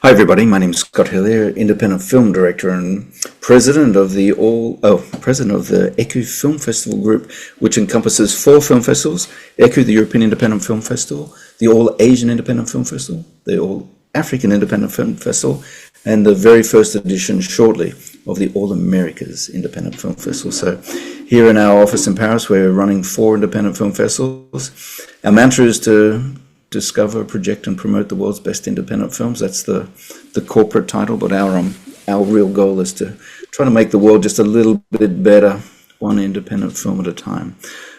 Hi everybody, my name is Scott Hillier, independent film director and president of the ÉCU Film Festival group, which encompasses 4 film festivals: ÉCU, the European Independent Film Festival, the All Asian Independent Film Festival, the All African Independent Film Festival, and the very first edition shortly of the All Americas Independent Film Festival. So here in our office in Paris, we're running 4 independent film festivals. Our mantra is to discover, project, and promote the world's best independent films. That's the corporate title, but our real goal is to try to make the world just a little bit better, one independent film at a time.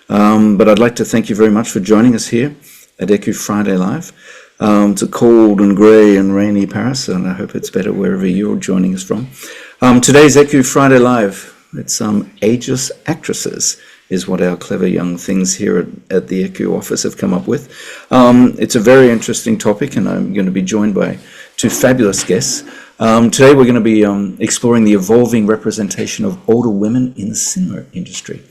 But I'd like to thank you very much for joining us here at ÉCU Friday Live. It's a cold and grey and rainy Paris, and I hope it's better wherever you're joining us from. Today's ÉCU Friday Live, it's Ageless Actresses, is what our clever young things here at the ÉCU office have come up with. It's a very interesting topic, and I'm going to be joined by 2 fabulous guests. Today we're going to be exploring the evolving representation of older women in the cinema industry.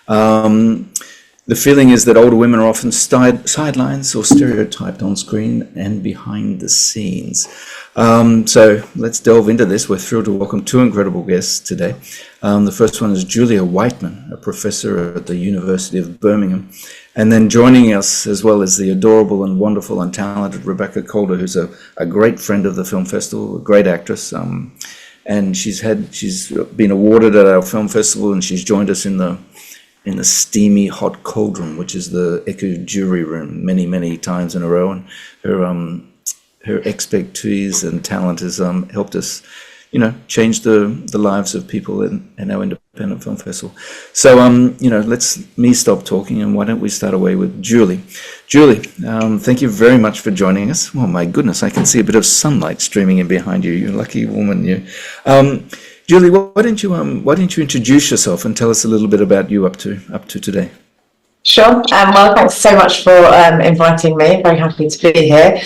The feeling is that older women are often sidelines or stereotyped on screen and behind the scenes. So let's delve into this. We're thrilled to welcome 2 incredible guests today. The first one is Julie Whiteman, a professor at the University of Birmingham. And then joining us as well as the adorable and wonderful and talented Rebecca Calder, who's a great friend of the film festival, a great actress. And she's been awarded at our film festival, and she's joined us in the steamy hot cauldron, which is the ÉCU jury room, many times in a row. And her expertise and talent has helped us, change the lives of people in our independent film festival. So, let's me stop talking, and why don't we start away with Julie. Julie, thank you very much for joining us. Oh my goodness, I can see a bit of sunlight streaming in behind you. You're a lucky woman, you. Julie, why don't you introduce yourself and tell us a little bit about you up to today? Sure. Well, thanks so much for inviting me. Very happy to be here.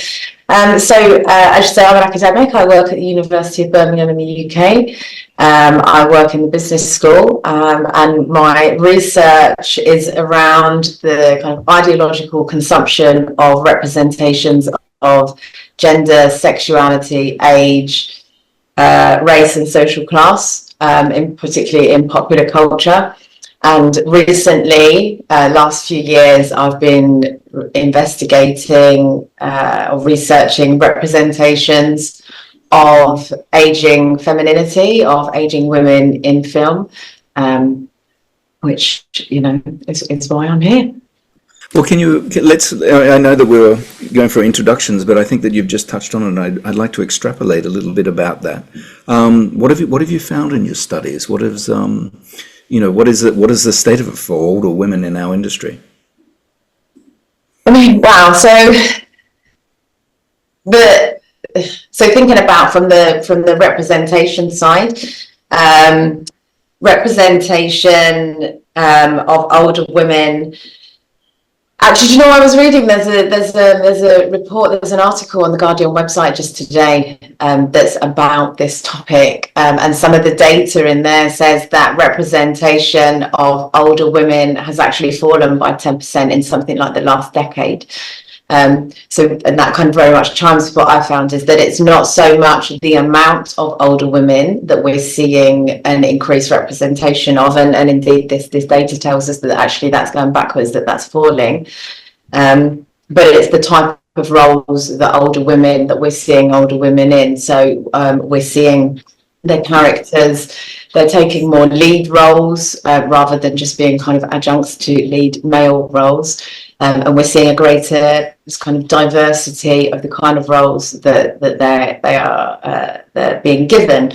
As you say, I'm an academic. I work at the University of Birmingham in the UK. I work in the business school, and my research is around the kind of ideological consumption of representations of gender, sexuality, age, race and social class, particularly in popular culture. And recently, last few years, I've been investigating or researching representations of aging femininity, of aging women in film, which, is why I'm here. Well, I know that we're going for introductions, but I think that you've just touched on it, and I'd like to extrapolate a little bit about that. What have you found in your studies? What is the state of it for older women in our industry? Wow. So thinking about from the representation side, representation of older women. Actually, I was reading. There's a report. There's an article on the Guardian website just today that's about this topic, and some of the data in there says that representation of older women has actually fallen by 10% in something like the last decade. And that kind of very much chimes with what I found, is that it's not so much the amount of older women that we're seeing an increased representation of, and indeed this data tells us that actually that's going backwards, that's falling. But it's the type of roles that we're seeing older women in. So we're seeing their characters, they're taking more lead roles rather than just being kind of adjuncts to lead male roles. And we're seeing a greater kind of diversity of the kind of roles that they're being given.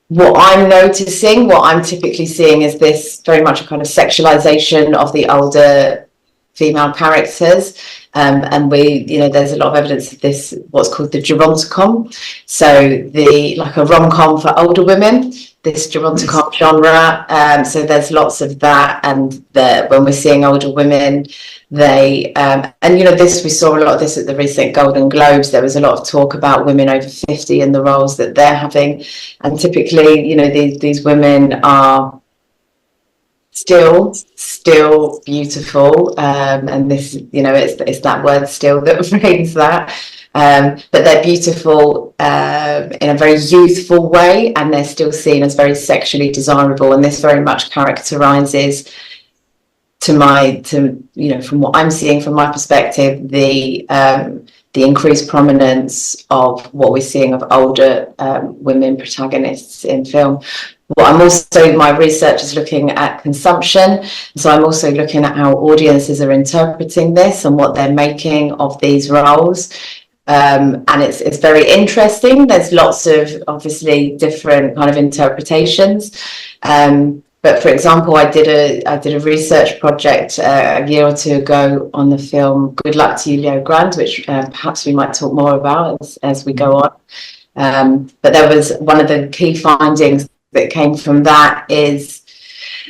What I'm noticing, what I'm typically seeing, is this very much a kind of sexualization of the older female characters. And there's a lot of evidence of this, what's called the gerontocom. So like a rom-com for older women, this gerontocom genre. So there's lots of that, and when we're seeing older women, we saw a lot of this at the recent Golden Globes. There was a lot of talk about women over 50 and the roles that they're having, and typically, these women are still beautiful, and this, it's that word "still" that brings that. but they're beautiful in a very youthful way, and they're still seen as very sexually desirable. And this very much characterizes, from what I'm seeing from my perspective, the increased prominence of what we're seeing of older women protagonists in film. My research is looking at consumption, so I'm also looking at how audiences are interpreting this and what they're making of these roles. And it's very interesting. There's lots of obviously different kind of interpretations. But for example, I did a research project a year or two ago on the film Good Luck to You, Leo Grande, which perhaps we might talk more about as we go on. But there was one of the key findings that came from that is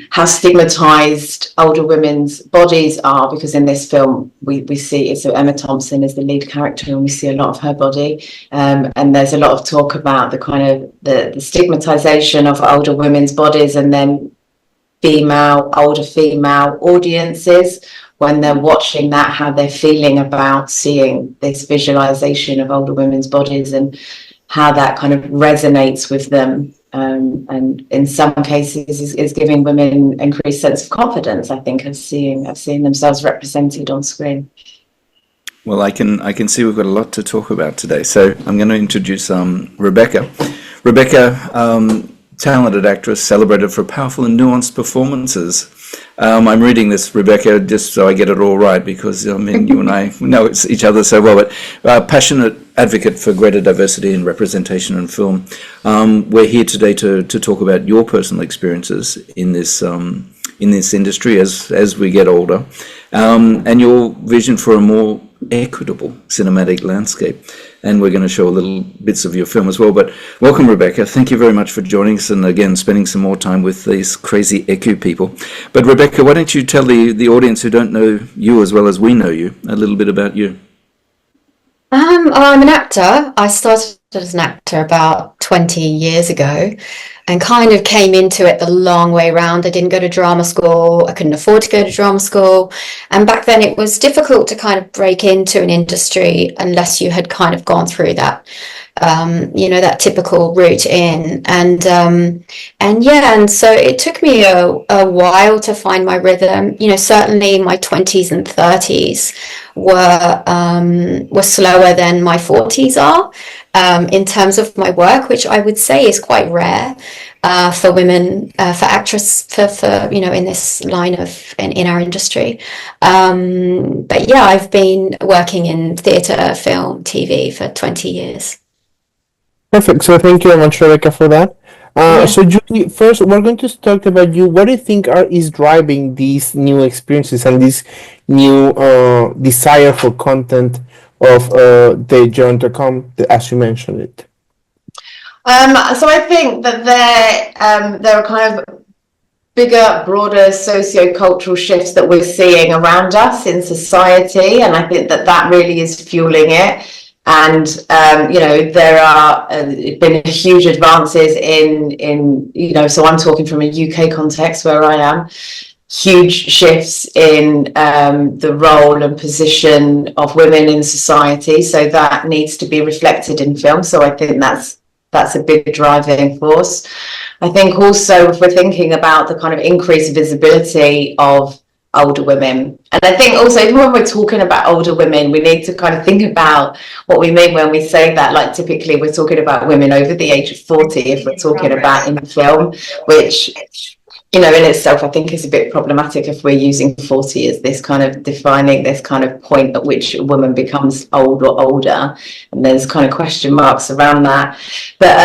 how stigmatized older women's bodies are, because in this film we see, so Emma Thompson is the lead character and we see a lot of her body, and there's a lot of talk about the kind of the stigmatization of older women's bodies, and then older female audiences, when they're watching that, how they're feeling about seeing this visualization of older women's bodies and how that kind of resonates with them. And in some cases is giving women increased sense of confidence, I think, of seeing themselves represented on screen. Well, I can see we've got a lot to talk about today. So I'm going to introduce Rebecca. Rebecca, talented actress, celebrated for powerful and nuanced performances. I'm reading this, Rebecca, just so I get it all right, because I mean, you and I know each other so well, but passionate advocate for greater diversity and representation in film. We're here today to talk about your personal experiences in this industry as we get older, and your vision for a more equitable cinematic landscape. And we're going to show a little bits of your film as well. But welcome, Rebecca. Thank you very much for joining us, and again, spending some more time with these crazy ÉCU people. But Rebecca, why don't you tell the audience who don't know you as well as we know you a little bit about you? I'm an actor. I started as an actor about 20 years ago and kind of came into it the long way round. I didn't go to drama school. I couldn't afford to go to drama school. And back then it was difficult to kind of break into an industry unless you had kind of gone through that, that typical route in. And so it took me a while to find my rhythm. Certainly my 20s and 30s were slower than my 40s are. In terms of my work, which I would say is quite rare for women, for actors, for in this line in our industry. But yeah, I've been working in theatre, film, TV for 20 years. Perfect. So thank you very much, Rebecca, for that. So Julie, first we're going to talk about you. What do you think is driving these new experiences and this new desire for content of the genre.com, as you mentioned it? So I think that there are kind of bigger, broader socio-cultural shifts that we're seeing around us in society, and I think that really is fueling it. And there are been huge advances in so I'm talking from a UK context where I am. Huge shifts in the role and position of women in society, so that needs to be reflected in film. So I think that's a big driving force. I think also, if we're thinking about the kind of increased visibility of older women, and I think also even when we're talking about older women, we need to kind of think about what we mean when we say that. Like, typically we're talking about women over the age of 40 if we're talking about in film, which in itself, I think is a bit problematic if we're using 40 as this kind of defining this kind of point at which a woman becomes old or older, and there's kind of question marks around that. But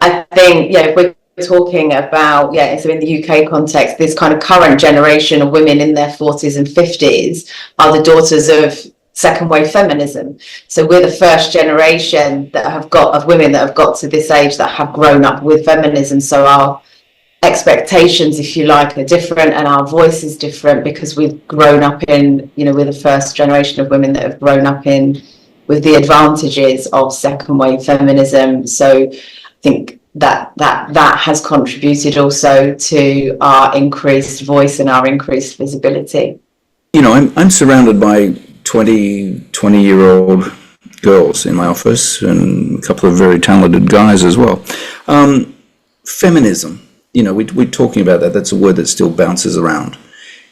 I think, if we're talking about, so in the UK context, this kind of current generation of women in their 40s and 50s are the daughters of second wave feminism. So we're the first generation of women that have got to this age that have grown up with feminism. So our expectations, if you like, are different, and our voice is different because we've grown up in, we're the first generation of women that have grown up with the advantages of second wave feminism. So I think that has contributed also to our increased voice and our increased visibility. I'm surrounded by 20-year-old girls in my office and a couple of very talented guys as well. Feminism, we're talking about that. That's a word that still bounces around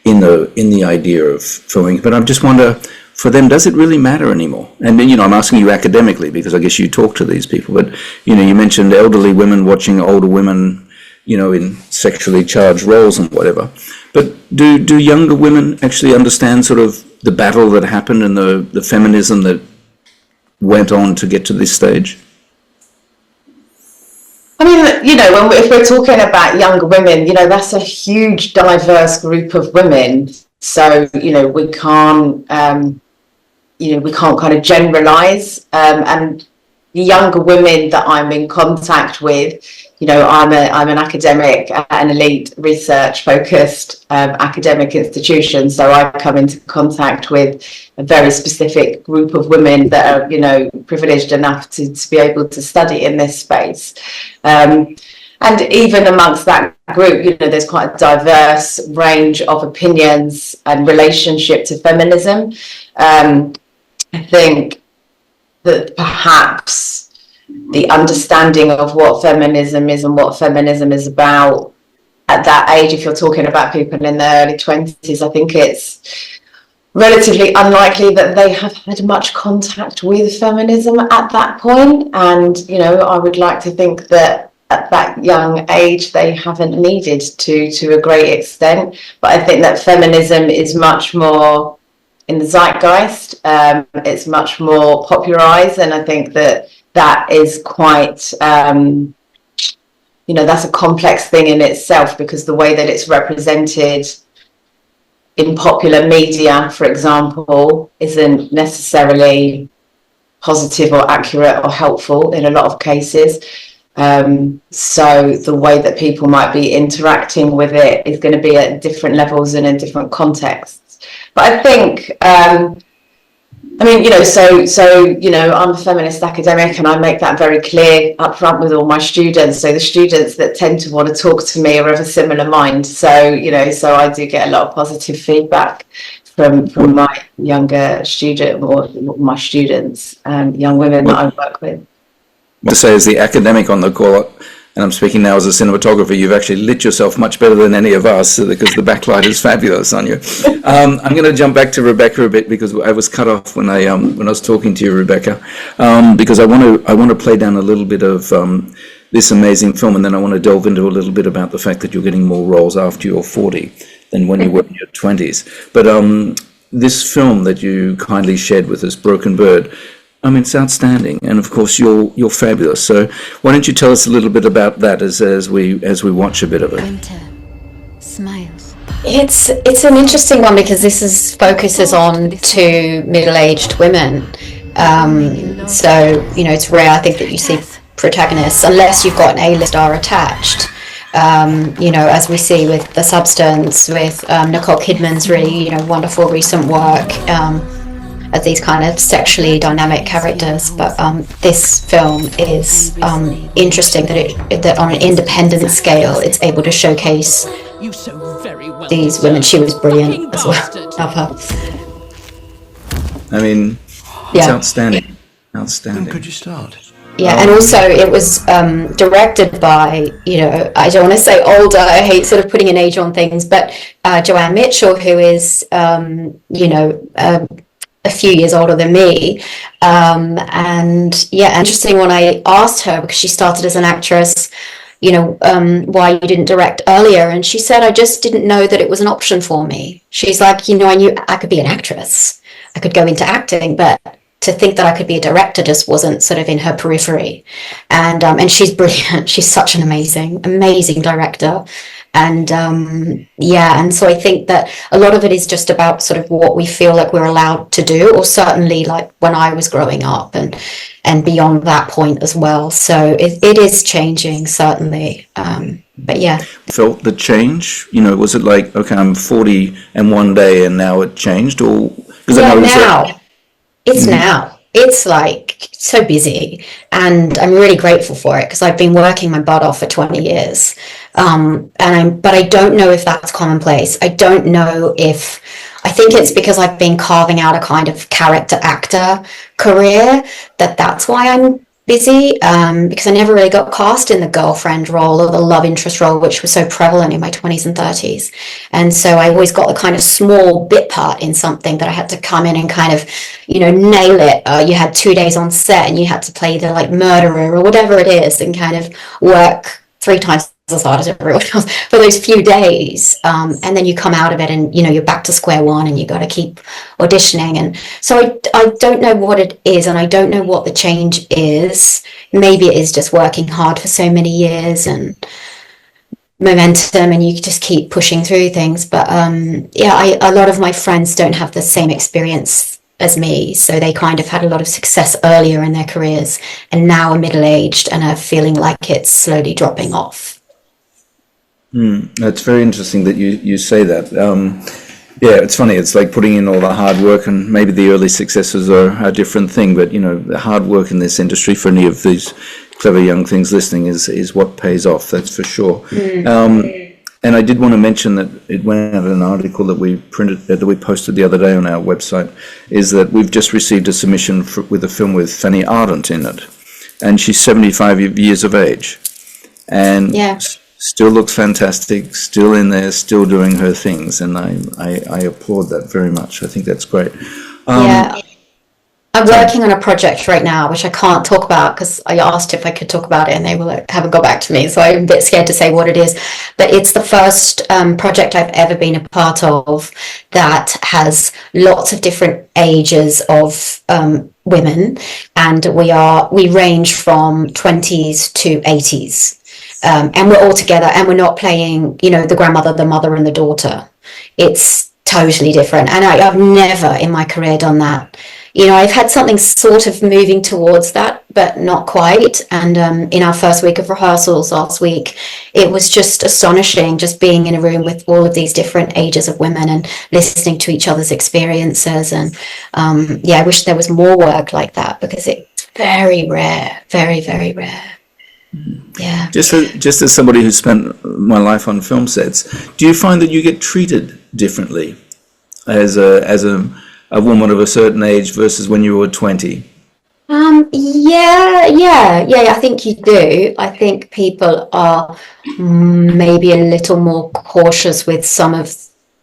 in the idea of filming. But I just wonder, for them, does it really matter anymore? And I'm asking you academically because I guess you talk to these people. But you mentioned elderly women watching older women, in sexually charged roles and whatever. But do younger women actually understand sort of the battle that happened and the feminism that went on to get to this stage? I mean, if we're talking about younger women, that's a huge, diverse group of women. So, we can't kind of generalize. And the younger women that I'm in contact with, I'm an academic at an elite research-focused academic institution. So I come into contact with a very specific group of women that are, privileged enough to be able to study in this space. And even amongst that group, there's quite a diverse range of opinions and relationship to feminism. I think that perhaps the understanding of what feminism is and what feminism is about at that age, if you're talking about people in their early 20s, I think it's relatively unlikely that they have had much contact with feminism at that point. And, I would like to think that at that young age, they haven't needed to a great extent. But I think that feminism is much more in the zeitgeist. It's much more popularized. And I think that is quite, that's a complex thing in itself, because the way that it's represented in popular media, for example, isn't necessarily positive or accurate or helpful in a lot of cases. So the way that people might be interacting with it is going to be at different levels and in different contexts. But I think, I'm a feminist academic, and I make that very clear up front with all my students. So the students that tend to want to talk to me are of a similar mind. So, so I do get a lot of positive feedback from my younger student, or my students, young women that I work with. To say, as the academic on the call, and I'm speaking now as a cinematographer, you've actually lit yourself much better than any of us, because the backlight is fabulous on you. I'm going to jump back to Rebecca a bit, because I was cut off when I was talking to you, Rebecca, because I want to play down a little bit of this amazing film, and then I want to delve into a little bit about the fact that you're getting more roles after you're 40 than when you were in your 20s. But this film that you kindly shared with us, Broken Bird, it's outstanding, and of course you're fabulous. So why don't you tell us a little bit about that as we watch a bit of it? Winter smiles. It's an interesting one, because this focuses on two middle-aged women. So it's rare, I think, that you see protagonists, unless you've got an A-list star attached. As we see with The Substance, with Nicole Kidman's really wonderful recent work. As these kind of sexually dynamic characters, but this film is interesting that on an independent scale, it's able to showcase these women. She was brilliant as well. Love her. It's outstanding. Outstanding. Could you start? Yeah, and also it was directed by, I don't want to say older, I hate sort of putting an age on things, but Joanne Mitchell, who is, a few years older than me. Interesting when I asked her, because she started as an actress, why you didn't direct earlier. And she said, I just didn't know that it was an option for me. She's like, I knew I could be an actress. I could go into acting, but to think that I could be a director just wasn't sort of in her periphery. And she's brilliant. She's such an amazing director. And so I think that a lot of it is just about sort of what we feel like we're allowed to do, or certainly like when I was growing up and beyond that point as well. So it is changing, certainly. But yeah. Felt the change? Was it like, okay, I'm 40 and one day and now it changed? Or because I know now. It's like so busy, and I'm really grateful for it, because I've been working my butt off for 20 years. But I don't know if that's commonplace. I don't know if I think it's because I've been carving out a kind of character actor career that's why I'm busy, because I never really got cast in the girlfriend role or the love interest role, which was so prevalent in my 20s and 30s. And so I always got a kind of small bit part in something that I had to come in and kind of, nail it. You had 2 days on set and you had to play the like murderer or whatever it is and kind of work 3 times as hard as everyone else for those few days, and then you come out of it and you're back to square one and you got to keep auditioning. And so I don't know what it is, and I don't know what the change is. Maybe it is just working hard for so many years and momentum, and you just keep pushing through things. But a lot of my friends don't have the same experience as me, so they kind of had a lot of success earlier in their careers and now are middle-aged and are feeling like it's slowly dropping off. That's very interesting that you say that. It's funny. It's like putting in all the hard work, and maybe the early successes are a different thing. But the hard work in this industry for any of these clever young things listening is what pays off. That's for sure. And I did want to mention that it went out in an article that we posted the other day on our website. Is that we've just received a submission with a film with Fanny Ardant in it, and she's 75 years of age, and still looks fantastic, still in there, still doing her things, and I applaud that very much. I think that's great. I'm working on a project right now, which I can't talk about because I asked if I could talk about it and they haven't got back to me. So I'm a bit scared to say what it is. But it's the first project I've ever been a part of that has lots of different ages of women. And we range from 20s to 80s. And we're all together and we're not playing, the grandmother, the mother and the daughter. It's totally different. And I've never in my career done that. I've had something sort of moving towards that, but not quite. And in our first week of rehearsals last week, it was just astonishing just being in a room with all of these different ages of women and listening to each other's experiences. And I wish there was more work like that because it's very rare, very, very rare. Yeah. Just as somebody who's spent my life on film sets, do you find that you get treated differently as a woman of a certain age versus when you were 20? I think you do. I think people are maybe a little more cautious with some of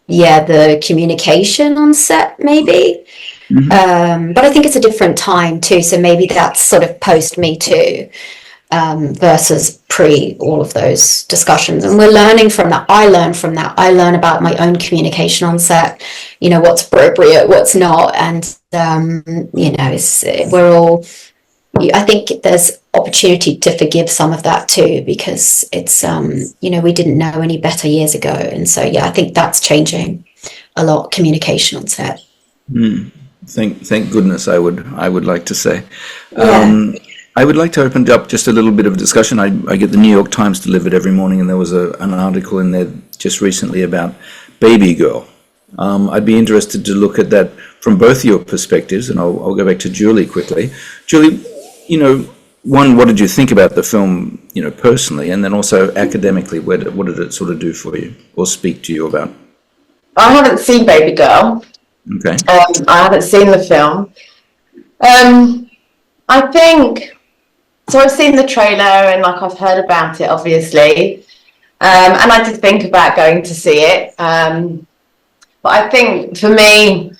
the communication on set, maybe. But I think it's a different time too, so maybe that's sort of post Me Too versus pre all of those discussions, and we're learning from that. I learn from that. I learn about my own communication on set, what's appropriate, what's not, and we're all, I think there's opportunity to forgive some of that too, because it's we didn't know any better years ago, and so I think that's changing a lot, communication on set. Thank goodness, I would like to say. I would like to open up just a little bit of discussion. I get the New York Times delivered every morning, and there was an article in there just recently about Baby Girl. I'd be interested to look at that from both your perspectives, and I'll go back to Julie quickly. Julie, one, what did you think about the film, personally, and then also academically, what did it sort of do for you or speak to you about? I haven't seen Baby Girl. Okay. I haven't seen the film. I think, so I've seen the trailer and I've heard about it, obviously. And I did think about going to see it. But I think for me,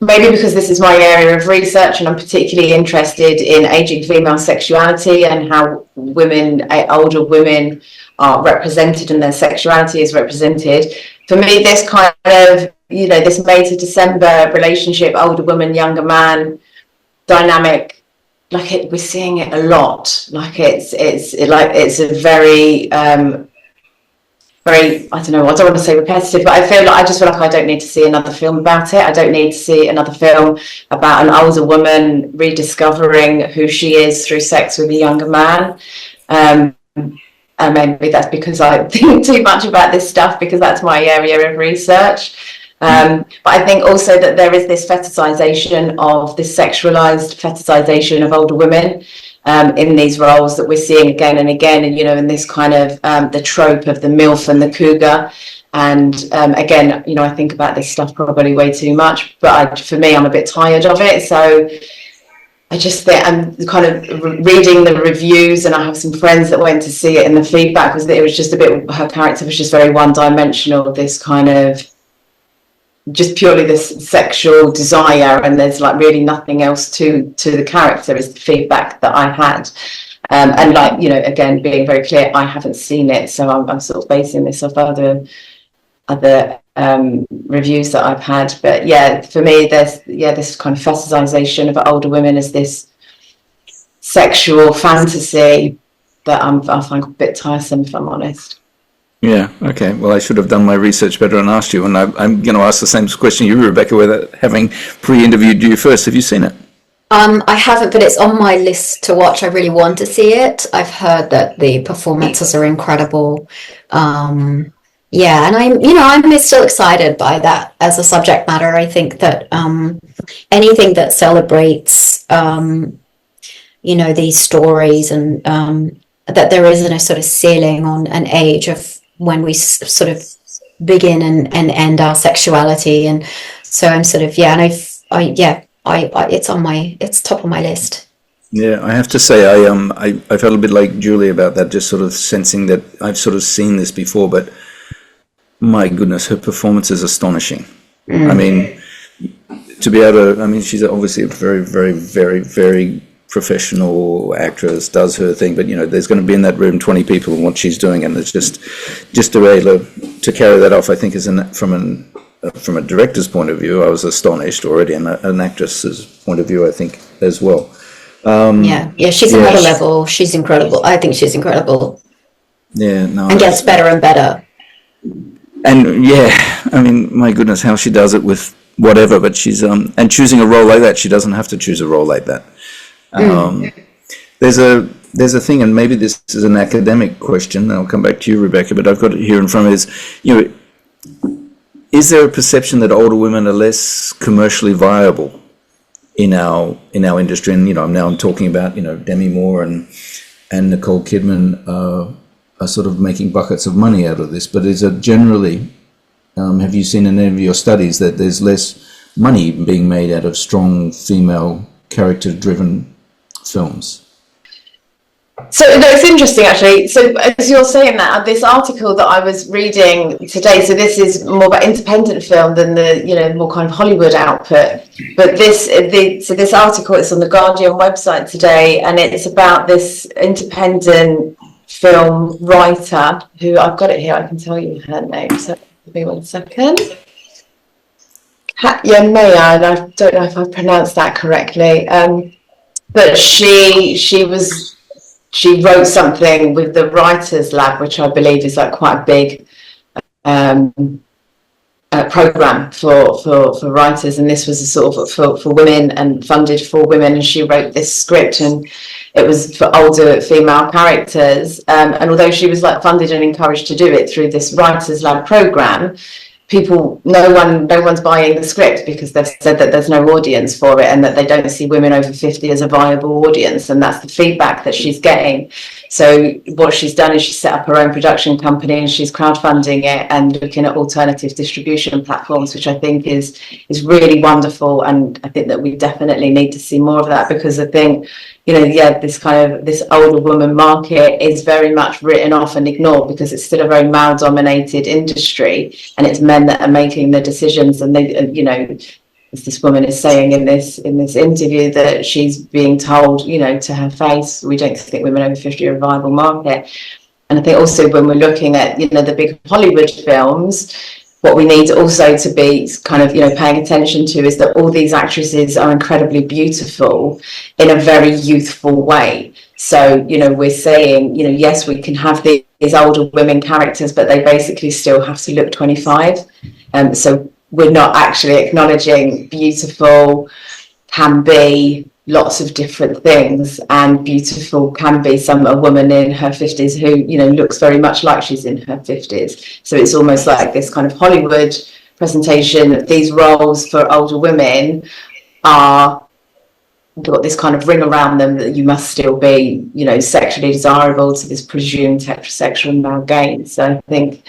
maybe because this is my area of research and I'm particularly interested in aging female sexuality and how older women are represented and their sexuality is represented. For me, this kind of, this May to December relationship, older woman, younger man dynamic, we're seeing it a lot. It's a very, very, I don't know, I don't want to say repetitive, but I just feel like I don't need to see another film about it. I don't need to see another film about an older woman rediscovering who she is through sex with a younger man. And maybe that's because I think too much about this stuff, because that's my area of research. But I think also that there is this fetishization of this sexualized fetishization of older women in these roles that we're seeing again and again, and in this kind of the trope of the MILF and the cougar, And again, you know, I think about this stuff probably way too much, but for me, I'm a bit tired of it. So I just think I'm kind of reading the reviews, and I have some friends that went to see it, and the feedback was that it was just a bit, her character was just very one-dimensional, this kind of just purely this sexual desire, and there's like really nothing else to the character, is the feedback that I had. And like, you know, again, being very clear, I haven't seen it, so I'm sort of basing this off other reviews that I've had. But yeah, for me, there's this kind of fetishization of older women as this sexual fantasy that I find a bit tiresome, if I'm honest. Yeah, okay. Well, I should have done my research better and asked you, and I'm going to ask the same question you, Rebecca, without having pre-interviewed you first. Have you seen it? I haven't, but it's on my list to watch. I really want to see it. I've heard that the performances are incredible. Yeah, and I'm still excited by that as a subject matter. I think that anything that celebrates, these stories, and that there isn't a sort of ceiling on an age of when we sort of begin and end our sexuality. And so I'm sort of, it's top of my list. Yeah, I have to say, I felt a bit like Julie about that, just sort of sensing that I've sort of seen this before, but my goodness, her performance is astonishing. I mean, to be able to, I mean, she's obviously a very, very, very, very professional actress, does her thing, but, you know, there's going to be in that room 20 people and what she's doing, and it's just to be able to carry that off, I think, from a director's point of view, I was astonished already, and an actress's point of view, I think, as well. She's another level. She's incredible. I think she's incredible. Yeah, no. And gets better and better. And yeah, I mean, my goodness, how she does it with whatever, but she's, and choosing a role like that, she doesn't have to choose a role like that. There's a thing, and maybe this is an academic question, and I'll come back to you, Rebecca, but I've got it here in front of me, is there a perception that older women are less commercially viable in our industry? And, I'm talking about, Demi Moore and Nicole Kidman are sort of making buckets of money out of this, but is it generally, have you seen in any of your studies that there's less money being made out of strong female character-driven films? So no, it's interesting actually. So as you're saying that, this article that I was reading today, so this is more about independent film than the more kind of Hollywood output. But this article is on the Guardian website today, and it's about this independent film writer who, I've got it here, I can tell you her name. So give me 1 second. Katya Maya, and I don't know if I pronounced that correctly, but she wrote something with the Writers Lab, which I believe is like quite a big program for writers, and this was a sort of for women and funded for women, and she wrote this script, and it was for older female characters, and although she was like funded and encouraged to do it through this Writers Lab program, no one's buying the script because they've said that there's no audience for it, and that they don't see women over 50 as a viable audience, and that's the feedback that she's getting. So what she's done is she's set up her own production company, and she's crowdfunding it and looking at alternative distribution platforms, which I think is really wonderful. And I think that we definitely need to see more of that, because I think, this older woman market is very much written off and ignored, because it's still a very male dominated industry, and it's men that are making the decisions. And they, as this woman is saying in this interview, that she's being told, to her face, we don't think women over 50 are a viable market. And I think also when we're looking at, the big Hollywood films, what we need also to be kind of, paying attention to is that all these actresses are incredibly beautiful in a very youthful way. So, we're saying, yes, we can have these older women characters, but they basically still have to look 25. So we're not actually acknowledging beautiful can be lots of different things, and beautiful can be a woman in her 50s who, looks very much like she's in her 50s. So it's almost like this kind of Hollywood presentation. These roles for older women got this kind of ring around them that you must still be, sexually desirable to this presumed heterosexual male gaze. So I think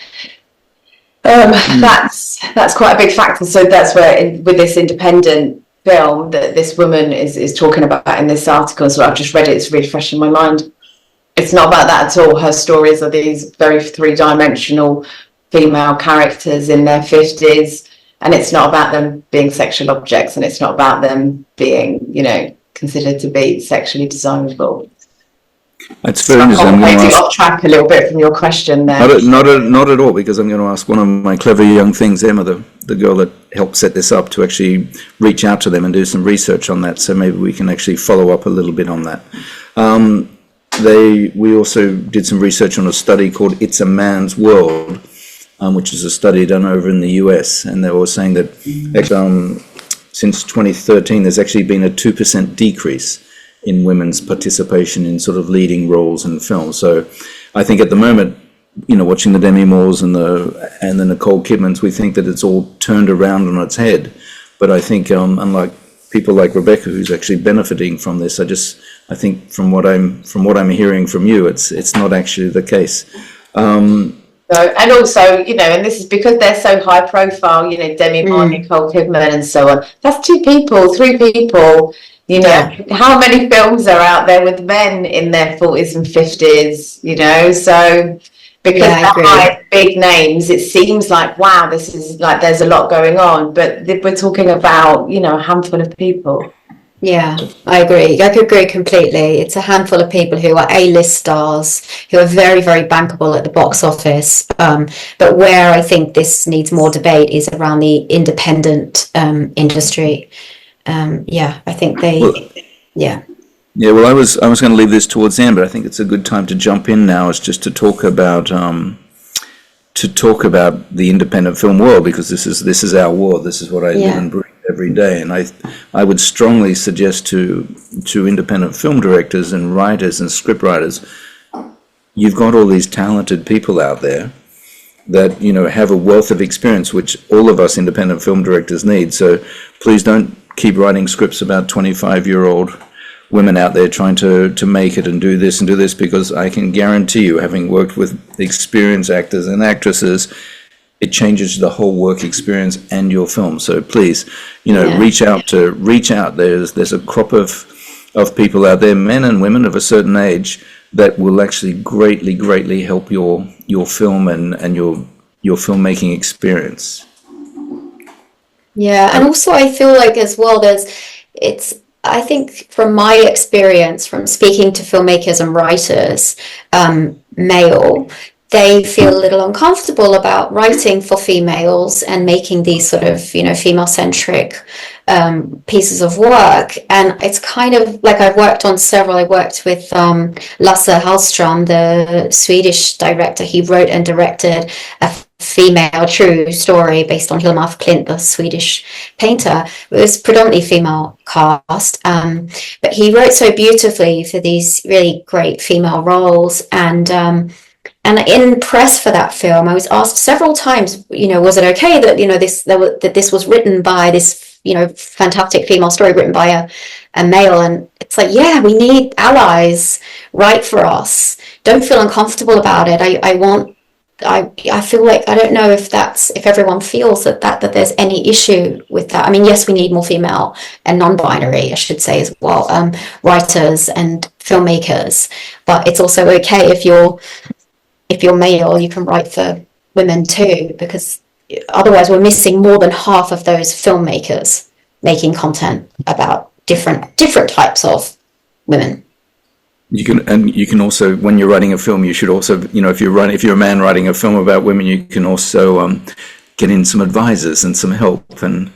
That's quite a big factor. So that's where, with this independent film that this woman is talking about in this article, so I've just read it, it's really fresh in my mind. It's not about that at all. Her stories are these very three-dimensional female characters in their 50s, and it's not about them being sexual objects, and it's not about them being, considered to be sexually desirable. It's very interesting. I'm getting off track a little bit from your question there. Not at all, because I'm going to ask one of my clever young things, Emma, the girl that helped set this up, to actually reach out to them and do some research on that. So maybe we can actually follow up a little bit on that. We also did some research on a study called "It's a Man's World," which is a study done over in the US, and they were saying that since 2013, there's actually been a 2% decrease in women's participation in sort of leading roles in film. So I think at the moment, watching the Demi Moores and the Nicole Kidmans, we think that it's all turned around on its head. But I think unlike people like Rebecca, who's actually benefiting from this, I think from what I'm hearing from you, it's not actually the case. And also, and this is because they're so high profile, Demi Moore, Nicole Kidman, and so on. That's 2 people, 3 people. How many films are out there with men in their 40s and 50s, so because they're big names, it seems like, wow, this is like there's a lot going on, but we're talking about, a handful of people. Yeah, I agree. I could agree completely. It's a handful of people who are A-list stars, who are very, very bankable at the box office. But where I think this needs more debate is around the independent industry. I think Yeah, well, I was going to leave this towards the end, but I think it's a good time to jump in now, is just to talk about the independent film world, because this is our world. This is what I live and breathe every day, and I would strongly suggest to independent film directors and writers and script writers, you've got all these talented people out there that have a wealth of experience, which all of us independent film directors need. So please don't keep writing scripts about 25-year-old women out there trying to make it and do this, because I can guarantee you, having worked with experienced actors and actresses, it changes the whole work experience and your film. So please, reach out. There's a crop of people out there, men and women of a certain age, that will actually greatly help your film and your filmmaking experience. Yeah, and also I feel like as well, I think from my experience from speaking to filmmakers and writers, male, they feel a little uncomfortable about writing for females and making these sort of, female-centric pieces of work. And it's kind of like I worked with Lasse Hallström, the Swedish director. He wrote and directed a female true story based on Hilma af Klint, the Swedish painter. It was predominantly female cast, but he wrote so beautifully for these really great female roles. And in press for that film, I was asked several times, was it okay that this was written by this, fantastic female story written by a male? And it's like, yeah, we need allies. Write for us. Don't feel uncomfortable about it. I feel like, I don't know if everyone feels that there's any issue with that. I mean, yes, we need more female and non-binary, I should say, as well, writers and filmmakers. But it's also okay if you're male, you can write for women too, because otherwise we're missing more than half of those filmmakers making content about different types of women. You can also, when you're writing a film, you should also, if you're a man writing a film about women, you can also get in some advisors and some help and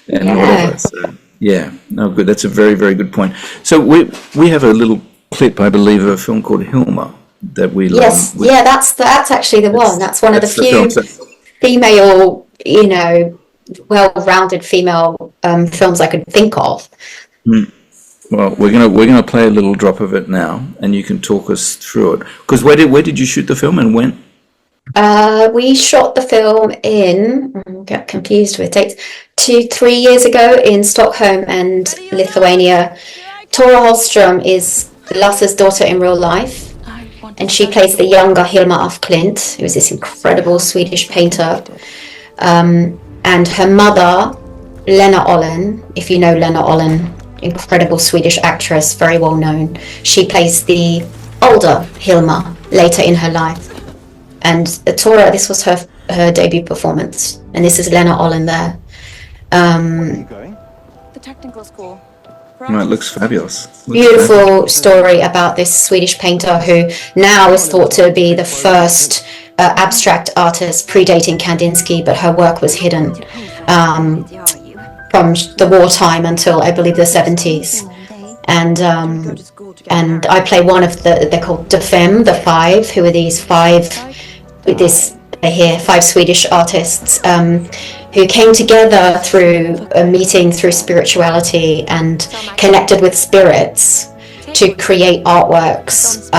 whatever. So, good. That's a very, very good point. So we have a little clip, I believe, of a film called Hilma that we love. Yes, that's actually the one. That's one of the few female, well-rounded female films I could think of. Well, we're gonna play a little drop of it now, and you can talk us through it. Because where did you shoot the film, and when? We shot the film get confused with dates, 2-3 years ago in Stockholm and Lithuania. Tora Hallström is Lasse's daughter in real life, and she plays the younger Hilma af Klint, who is this incredible Swedish painter. And her mother, Lena Olin, if you know Lena Olin, incredible Swedish actress, very well known. She plays the older Hilma later in her life. And Tora, this was her debut performance, and this is Lena Olin there. The technical school. No, it looks fabulous. Beautiful story about this Swedish painter who now is thought to be the first abstract artist predating Kandinsky, but her work was hidden from the wartime until I believe the 70s. And I play one of they're called De Fem, the five, who are these five Swedish artists who came together through a meeting through spirituality and connected with spirits to create artworks.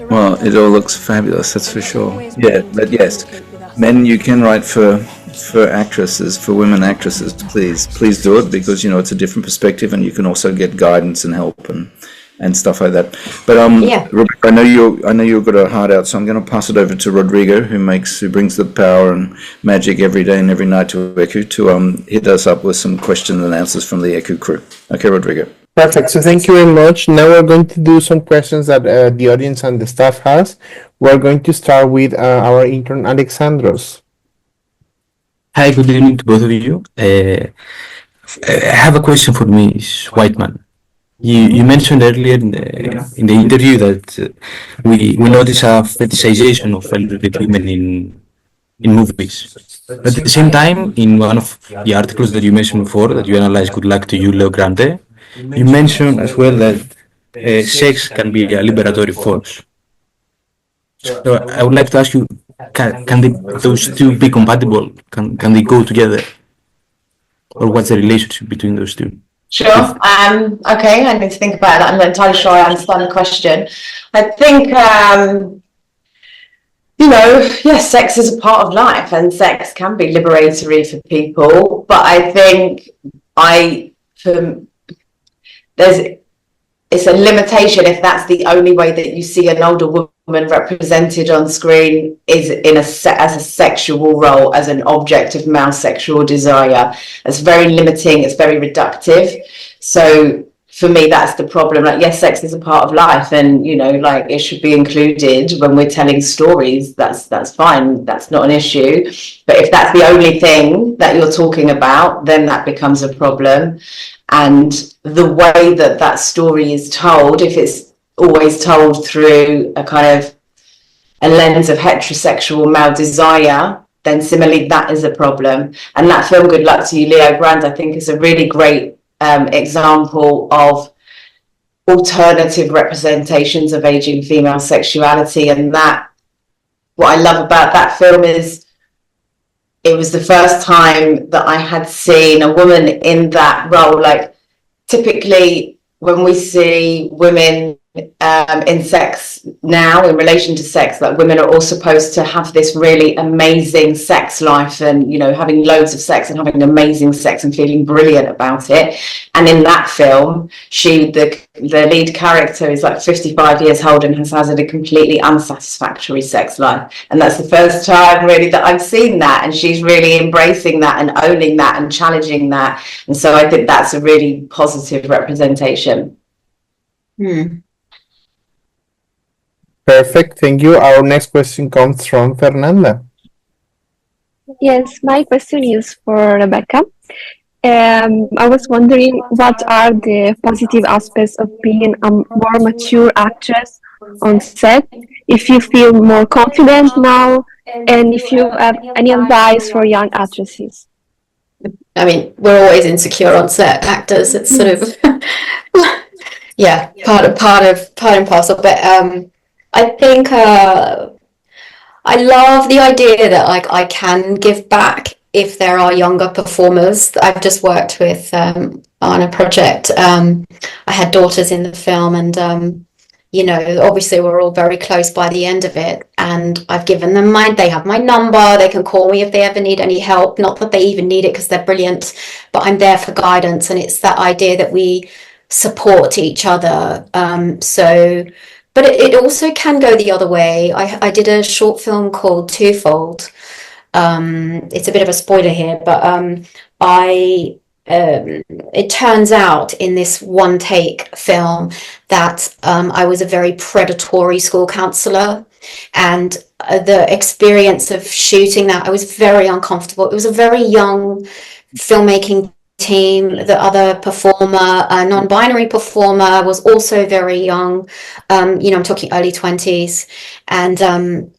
Well, it all looks fabulous, that's for sure. Yeah, but yes, men, you can write for actresses, for women actresses, please do it, because it's a different perspective, and you can also get guidance and help and stuff like that. But Rebecca, I know you've got a heart out, so I'm going to pass it over to Rodrigo, who brings the power and magic every day and every night to ÉCU, to hit us up with some questions and answers from the ÉCU crew. Okay, Rodrigo. Perfect. So thank you very much. Now we're going to do some questions that the audience and the staff has. We're going to start with our intern Alexandros. Hi, good evening to both of you. I have a question for Ms. Whiteman. You mentioned earlier in the interview that we notice a fetishization of elderly women in movies. But at the same time, in one of the articles that you mentioned before, that you analyzed, good luck to you, Leo Grande, you mentioned as well that sex can be a liberatory force. So I would like to ask you, can those two be compatible? Can they go together? Or what's the relationship between those two? Sure. Okay, I need to think about that. I'm not entirely sure I understand the question. I think, yes, sex is a part of life, and sex can be liberatory for people. But I think it's a limitation if that's the only way that you see an older woman represented on screen is as a sexual role, as an object of male sexual desire. It's very limiting, it's very reductive. So for me, that's the problem. Like, yes, sex is a part of life, and it should be included when we're telling stories. That's fine, that's not an issue. But if that's the only thing that you're talking about, then that becomes a problem. And the way that story is told, if it's always told through a kind of a lens of heterosexual male desire, then similarly that is a problem. And that film, Good Luck to You, Leo Grande, I think is a really great example of alternative representations of aging female sexuality. And that, what I love about that film is it was the first time that I had seen a woman in that role. Like, typically when we see women in sex now, in relation to sex, like, women are all supposed to have this really amazing sex life and having loads of sex and having amazing sex and feeling brilliant about it. And in that film, the lead character is like 55 years old and has had a completely unsatisfactory sex life. And that's the first time really that I've seen that, and she's really embracing that and owning that and challenging that. And so I think that's a really positive representation. Perfect, thank you. Our next question comes from Fernanda. Yes, my question is for Rebecca. I was wondering, what are the positive aspects of being a more mature actress on set? If you feel more confident now, and if you have any advice for young actresses. I mean, we're always insecure on set, actors. It's sort of part and parcel. But I think I love the idea that I can give back if there are younger performers. I've just worked with on a project. I had daughters in the film, and obviously we're all very close by the end of it. And I've given them they have my number. They can call me if they ever need any help. Not that they even need it because they're brilliant, but I'm there for guidance. And it's that idea that we support each other. But it also can go the other way. I did a short film called Twofold. It's a bit of a spoiler here, but it turns out in this one take film that I was a very predatory school counselor, and the experience of shooting that, I was very uncomfortable. It was a very young filmmaking team. The other performer, a non-binary performer, was also very young. I'm talking early 20s, and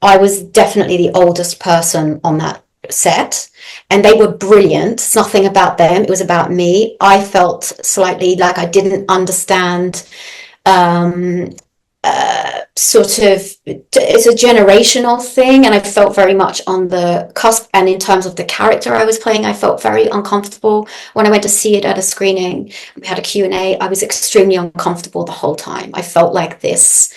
I was definitely the oldest person on that set, and they were brilliant. It's nothing about them, it was about me. I felt slightly like I didn't understand sort of, it's a generational thing, and I felt very much on the cusp, and in terms of the character I was playing, I felt very uncomfortable. When I went to see it at a screening, we had a Q&A, I was extremely uncomfortable the whole time. I felt like this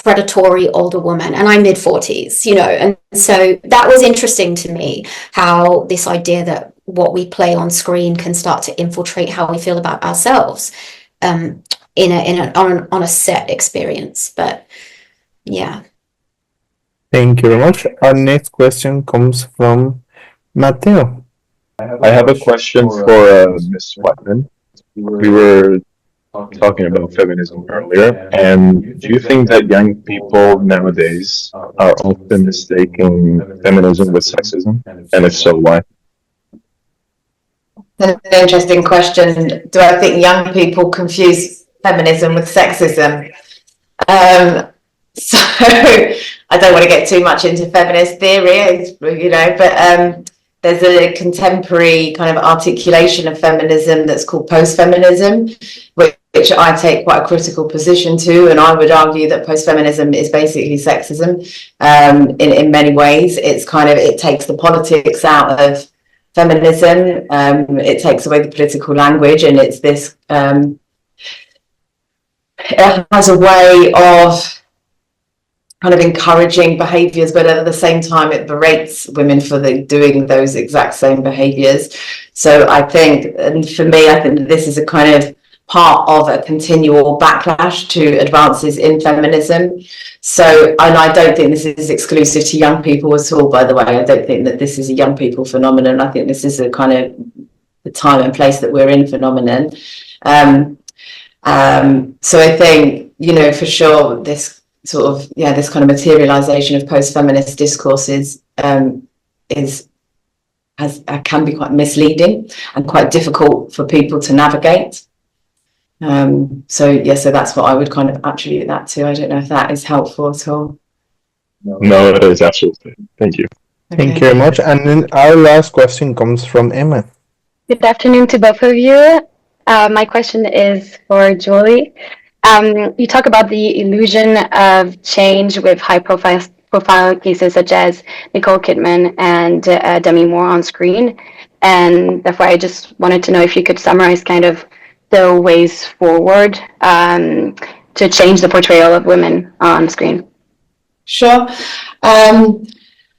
predatory older woman, and I'm mid-40s, and so that was interesting to me, how this idea that what we play on screen can start to infiltrate how we feel about ourselves on a set experience. But yeah. Thank you very much. Our next question comes from Mateo. I have a question for Ms. Whiteman. We were talking about feminism earlier, and do you think that young people nowadays are often mistaking feminism with sexism? And if so, why? That's an interesting question. Do I think young people confuse feminism with sexism? So I don't want to get too much into feminist theory, but there's a contemporary kind of articulation of feminism that's called post-feminism, which I take quite a critical position to, and I would argue that post-feminism is basically sexism in many ways. It takes the politics out of feminism, it takes away the political language, and it's this, it has a way of kind of encouraging behaviours, but at the same time it berates women for doing those exact same behaviours. So I think, and for me, I think this is a kind of part of a continual backlash to advances in feminism. So, and I don't think this is exclusive to young people at all, by the way. I don't think that this is a young people phenomenon. I think this is a kind of the time and place that we're in phenomenon. So I think, for sure, this sort of, this kind of materialization of post-feminist discourses can be quite misleading and quite difficult for people to navigate. So that's what I would kind of attribute that to. I don't know if that is helpful at all. No, it is absolutely. Thank you. Okay. Thank you very much. And then our last question comes from Emma. Good afternoon to both of you. My question is for Julie. You talk about the illusion of change with high-profile cases such as Nicole Kidman and Demi Moore on screen, and therefore I just wanted to know if you could summarize kind of the ways forward to change the portrayal of women on screen. Sure.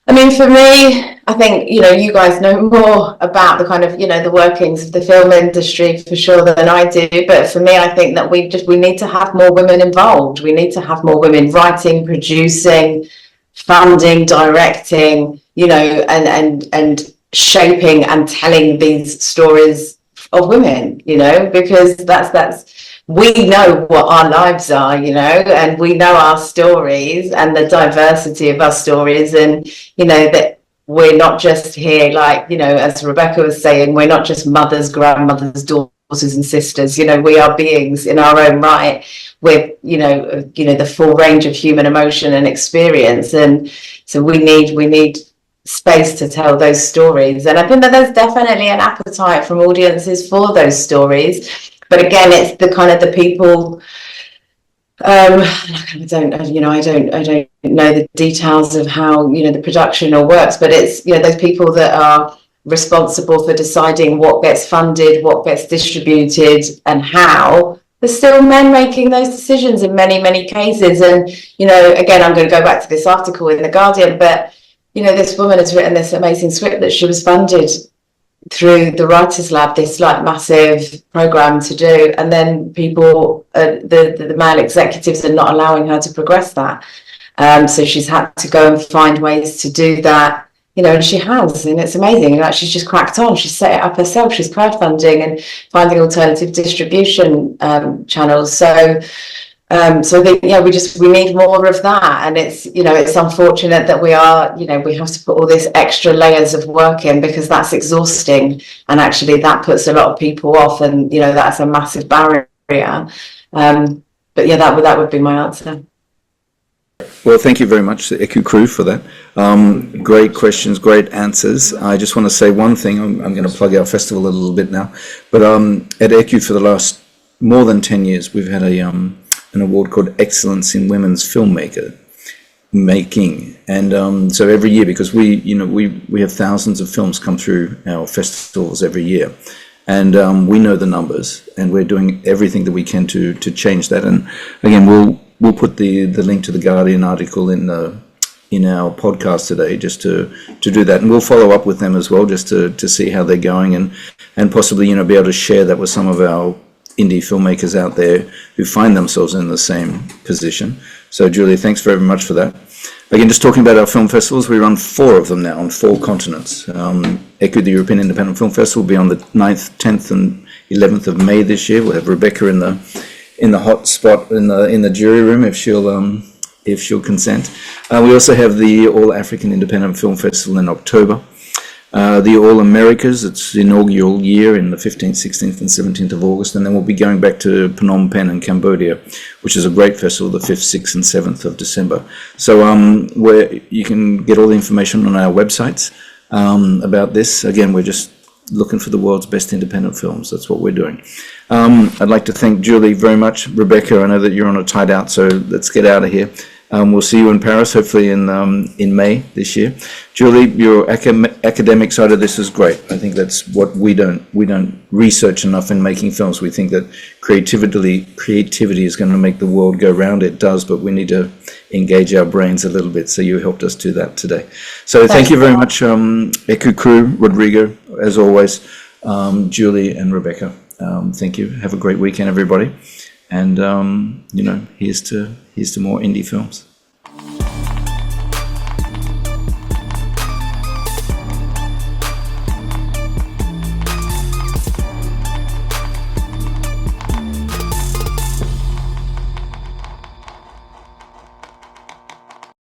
I mean, for me, I think, you guys know more about the kind of, the workings of the film industry for sure than I do. But for me, I think that we need to have more women involved. We need to have more women writing, producing, funding, directing, and shaping and telling these stories of women, because we know what our lives are, and we know our stories and the diversity of our stories, and that we're not just here, like, as Rebecca was saying, we're not just mothers, grandmothers, daughters and sisters. We are beings in our own right with the full range of human emotion and experience, and so we need space to tell those stories. And I think that there's definitely an appetite from audiences for those stories. But again, it's the kind of the people. I don't know the details of how the production all works, but it's those people that are responsible for deciding what gets funded, what gets distributed, and how. There's still men making those decisions in many cases. And again, I'm going to go back to this article in The Guardian, but this woman has written this amazing script that she was funded through the Writers Lab, this like massive program to do, and then people, the male executives are not allowing her to progress that. So she's had to go and find ways to do that, you know, and she has, and it's amazing. And like, she's just cracked on. She's set it up herself. She's crowdfunding and finding alternative distribution channels. So I think, yeah, we need more of that. And it's, you know, it's unfortunate that we are, you know, we have to put all these extra layers of work in, because that's exhausting. And actually that puts a lot of people off, and, you know, that's a massive barrier. But yeah, that would be my answer. Well, thank you very much, the ÉCU crew, for that. Great questions, great answers. I just want to say one thing. I'm going to plug our festival a little bit now. But at ÉCU for the last more than 10 years, we've had an award called Excellence in Women's Filmmaking. And so every year, because we have thousands of films come through our festivals every year. And we know the numbers, and we're doing everything that we can to change that. And again, we'll put the link to the Guardian article in our podcast today, just to do that, and we'll follow up with them as well, just to see how they're going, and possibly, you know, be able to share that with some of our indie filmmakers out there who find themselves in the same position. So Julie, thanks very much for that. Again, just talking about our film festivals, we run 4 of them now on 4 continents. ÉCU, the European Independent Film Festival, will be on the 9th, 10th and 11th of May this year. We'll have Rebecca in the hot spot in the jury room, if she'll consent. We also have the All African Independent Film Festival in October. The All Americas, its inaugural year in the 15th, 16th and 17th of August, and then we'll be going back to Phnom Penh in Cambodia, which is a great festival, the 5th, 6th and 7th of December. So where you can get all the information on our websites about this. Again, we're just looking for the world's best independent films. That's what we're doing. I'd like to thank Julie very much. Rebecca, I know that you're on a tight out, so let's get out of here. We'll see you in Paris, hopefully in May this year. Julie, your academic side of this is great. I think that's what we don't research enough in making films. We think that creativity is going to make the world go round. It does, but we need to engage our brains a little bit. So you helped us do that today. So thank you very much, ÉCU crew, Rodrigo, as always, Julie and Rebecca. Thank you. Have a great weekend, everybody. And, you know, here's to more indie films.